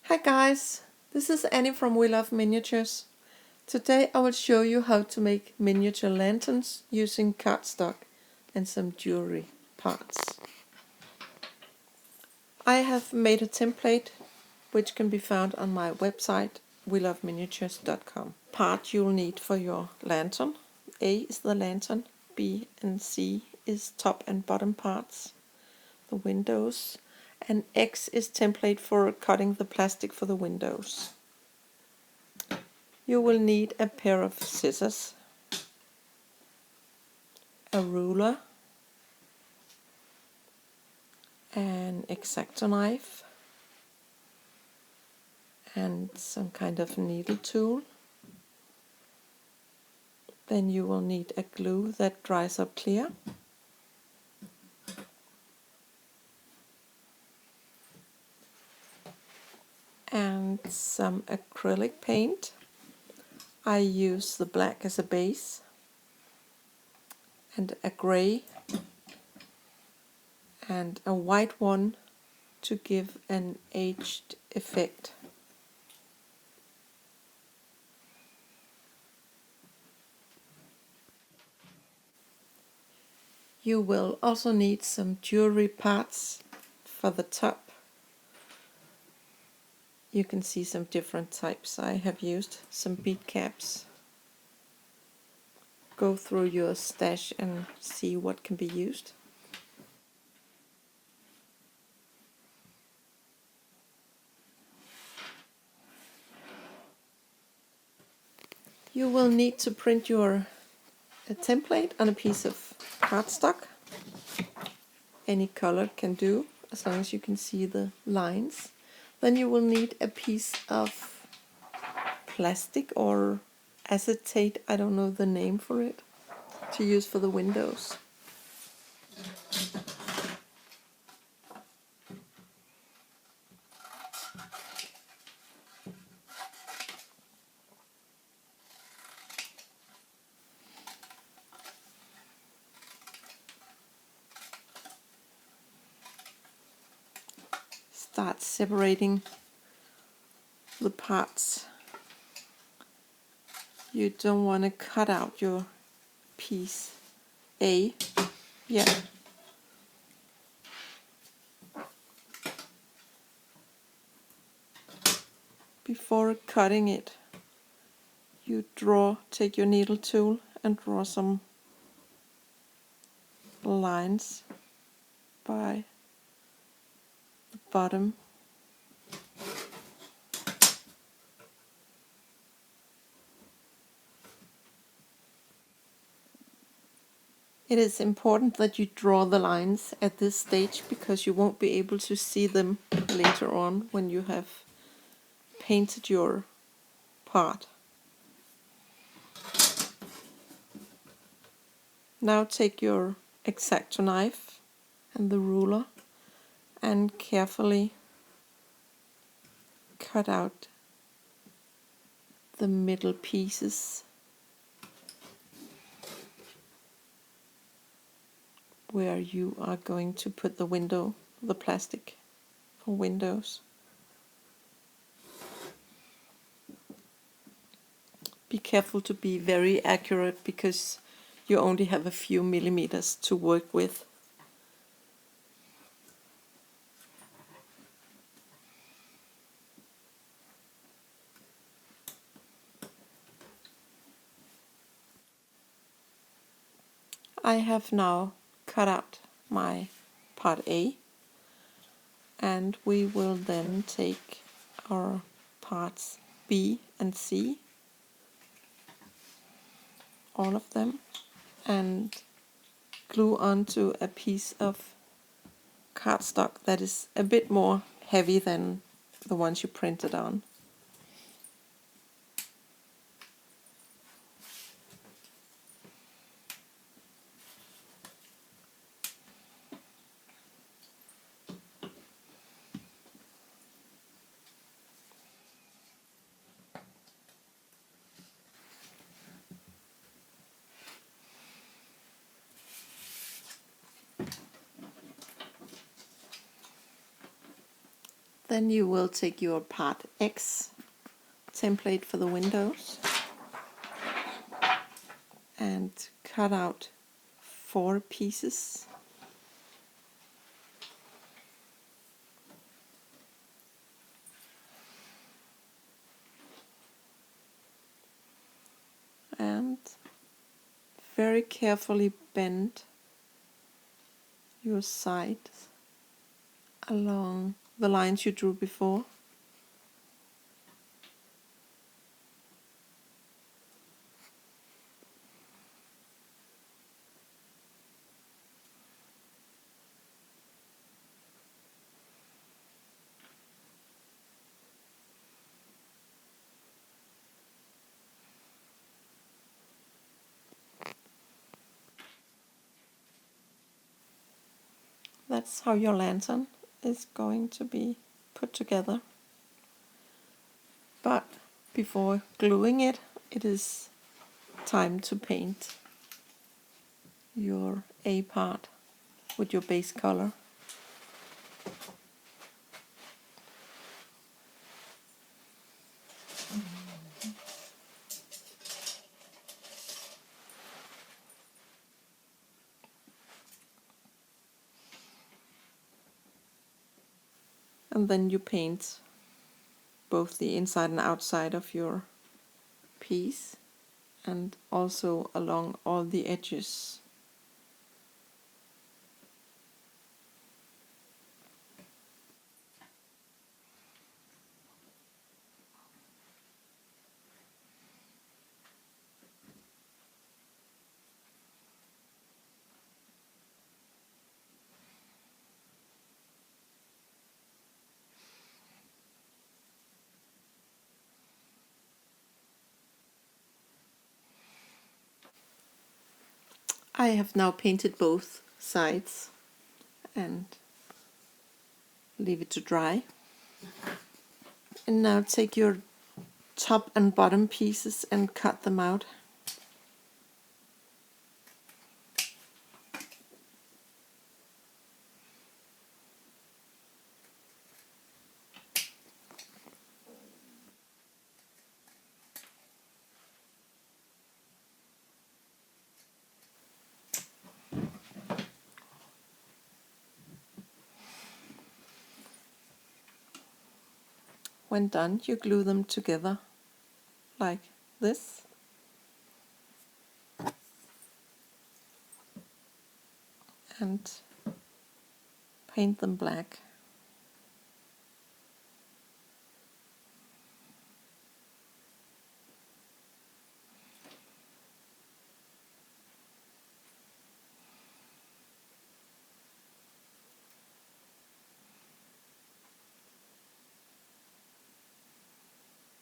Hi guys, this is Annie from We Love Miniatures. Today I will show you how to make miniature lanterns using cardstock and some jewelry parts. I have made a template which can be found on my website weloveminiatures.com. Part you'll need for your lantern. A is the lantern, B and C is top and bottom parts, the windows, and X is template for cutting the plastic for the windows. You will need a pair of scissors, a ruler, an X-Acto knife, and some kind of needle tool. Then you will need a glue that dries up clear. And some acrylic paint. I use the black as a base and a gray and a white one to give an aged effect. You will also need some jewelry parts for the top. You can see some different types. I have used some bead caps. Go through your stash and see what can be used. You will need to print your template on a piece of cardstock. Any color can do, as long as you can see the lines. Then you will need a piece of plastic or acetate, I don't know the name for it, to use for the windows. Start separating the parts. You don't want to cut out your piece A. Yeah. Before cutting it, you take your needle tool and draw some lines by the bottom. It is important that you draw the lines at this stage because you won't be able to see them later on when you have painted your part. Now take your X-Acto knife and the ruler and carefully cut out the middle pieces where you are going to put the plastic for windows. Be careful to be very accurate because you only have a few millimeters to work with. I have now cut out my part A, and we will then take our parts B and C, all of them, and glue onto a piece of cardstock that is a bit more heavy than the ones you printed on. Then you will take your part X template for the windows and cut out 4 pieces. And very carefully bend your sides along the lines you drew before. That's how your lantern is going to be put together. But before gluing it, it is time to paint your A part with your base color. And then you paint both the inside and outside of your piece and also along all the edges. I have now painted both sides and leave it to dry. And now take your top and bottom pieces and cut them out. When done, you glue them together like this. And paint them black.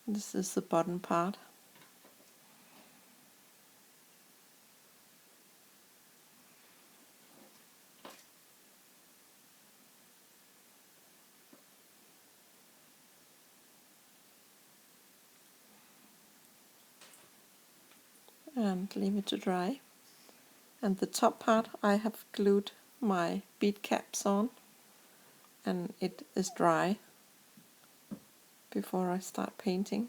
This is the bottom part. And leave it to dry. And the top part I have glued my bead caps on, and it is dry before I start painting.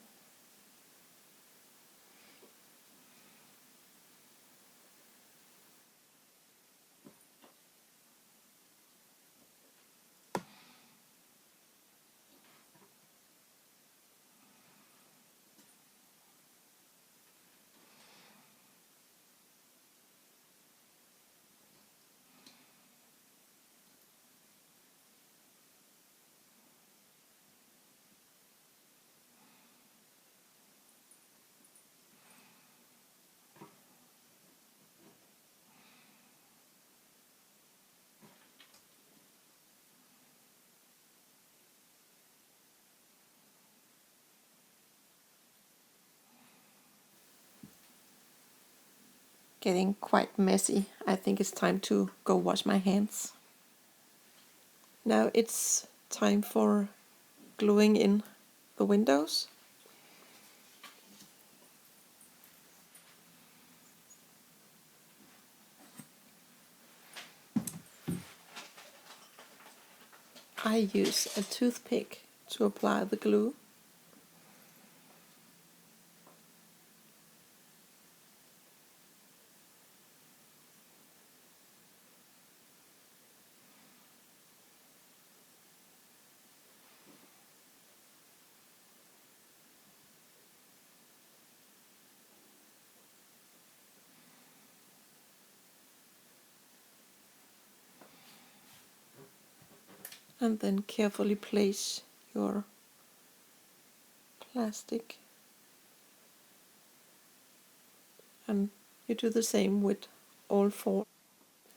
Getting quite messy. I think it's time to go wash my hands. Now it's time for gluing in the windows. I use a toothpick to apply the glue. And then carefully place your plastic, and you do the same with all four,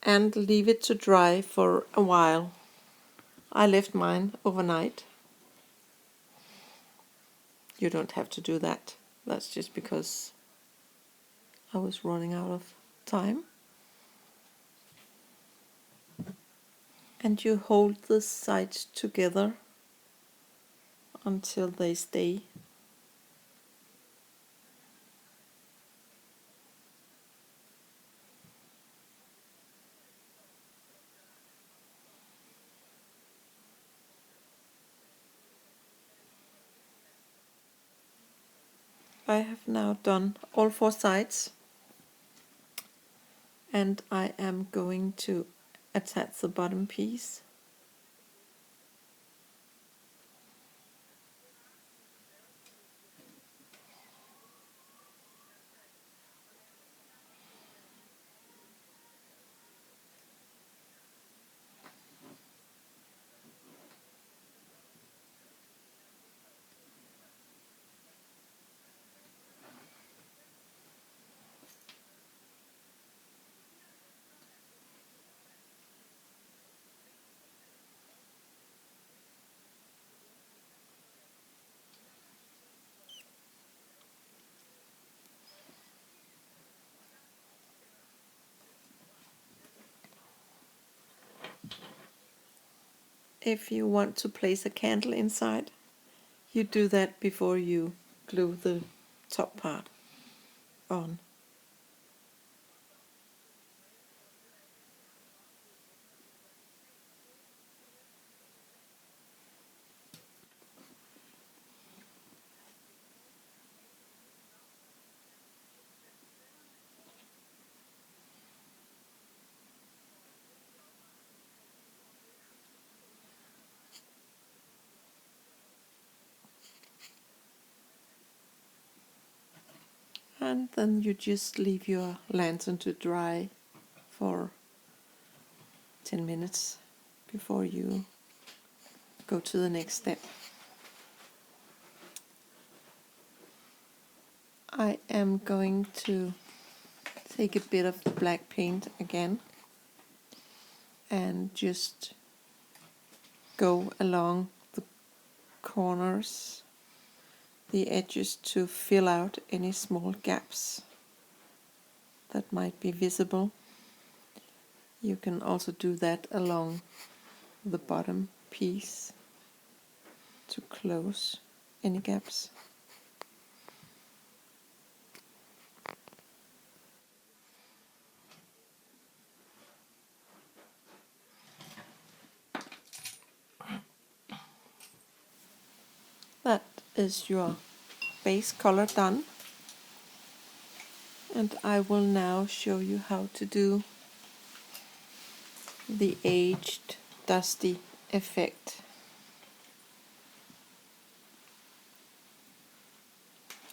and leave it to dry for a while. I left mine overnight. You don't have to do that. That's just because I was running out of time. And you hold the sides together until they stay. I have now done all four sides, and I am going to attach the bottom piece. If you want to place a candle inside, you do that before you glue the top part on. And then you just leave your lantern to dry for 10 minutes before you go to the next step. I am going to take a bit of the black paint again and just go along the corners, the edges, to fill out any small gaps that might be visible. You can also do that along the bottom piece to close any gaps. That is your base color done, and I will now show you how to do the aged dusty effect.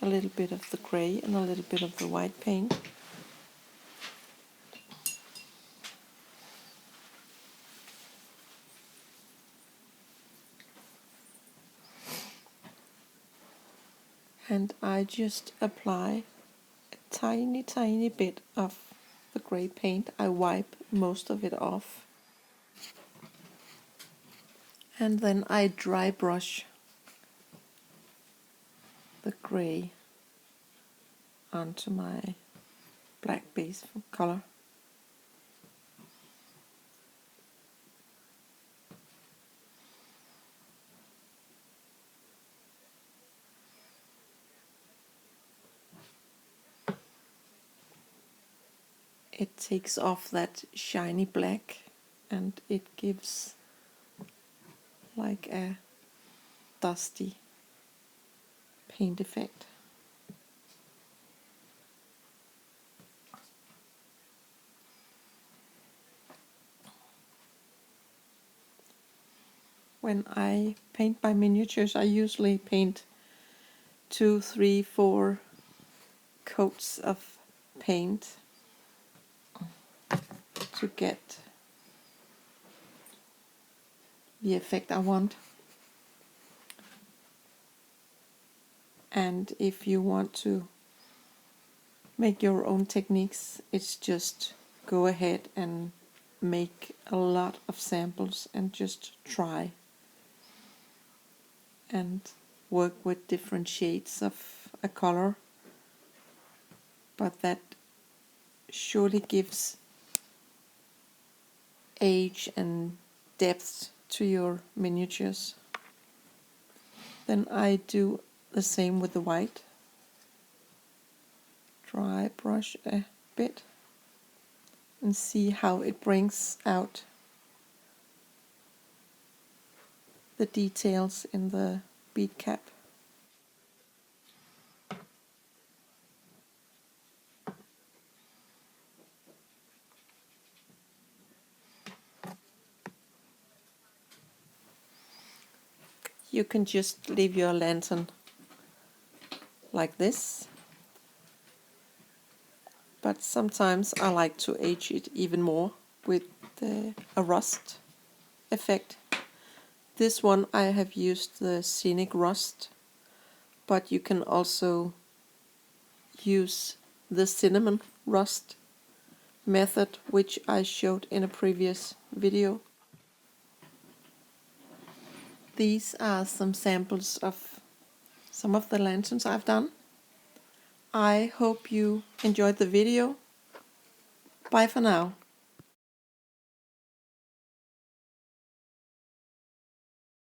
A little bit of the gray and a little bit of the white paint. And I just apply a tiny bit of the gray paint. I wipe most of it off. And then I dry brush the gray onto my black base color. It takes off that shiny black and it gives like a dusty paint effect. When I paint my miniatures, I usually paint 2, 3, 4 coats of paint to get the effect I want. And if you want to make your own techniques, it's just go ahead and make a lot of samples and just try and work with different shades of a color. But that surely gives age and depth to your miniatures. Then I do the same with the white. Dry brush a bit and see how it brings out the details in the bead cap. You can just leave your lantern like this, but sometimes I like to age it even more with a rust effect. This one I have used the scenic rust, but you can also use the cinnamon rust method, which I showed in a previous video. These are some samples of some of the lanterns I've done. I hope you enjoyed the video. Bye for now.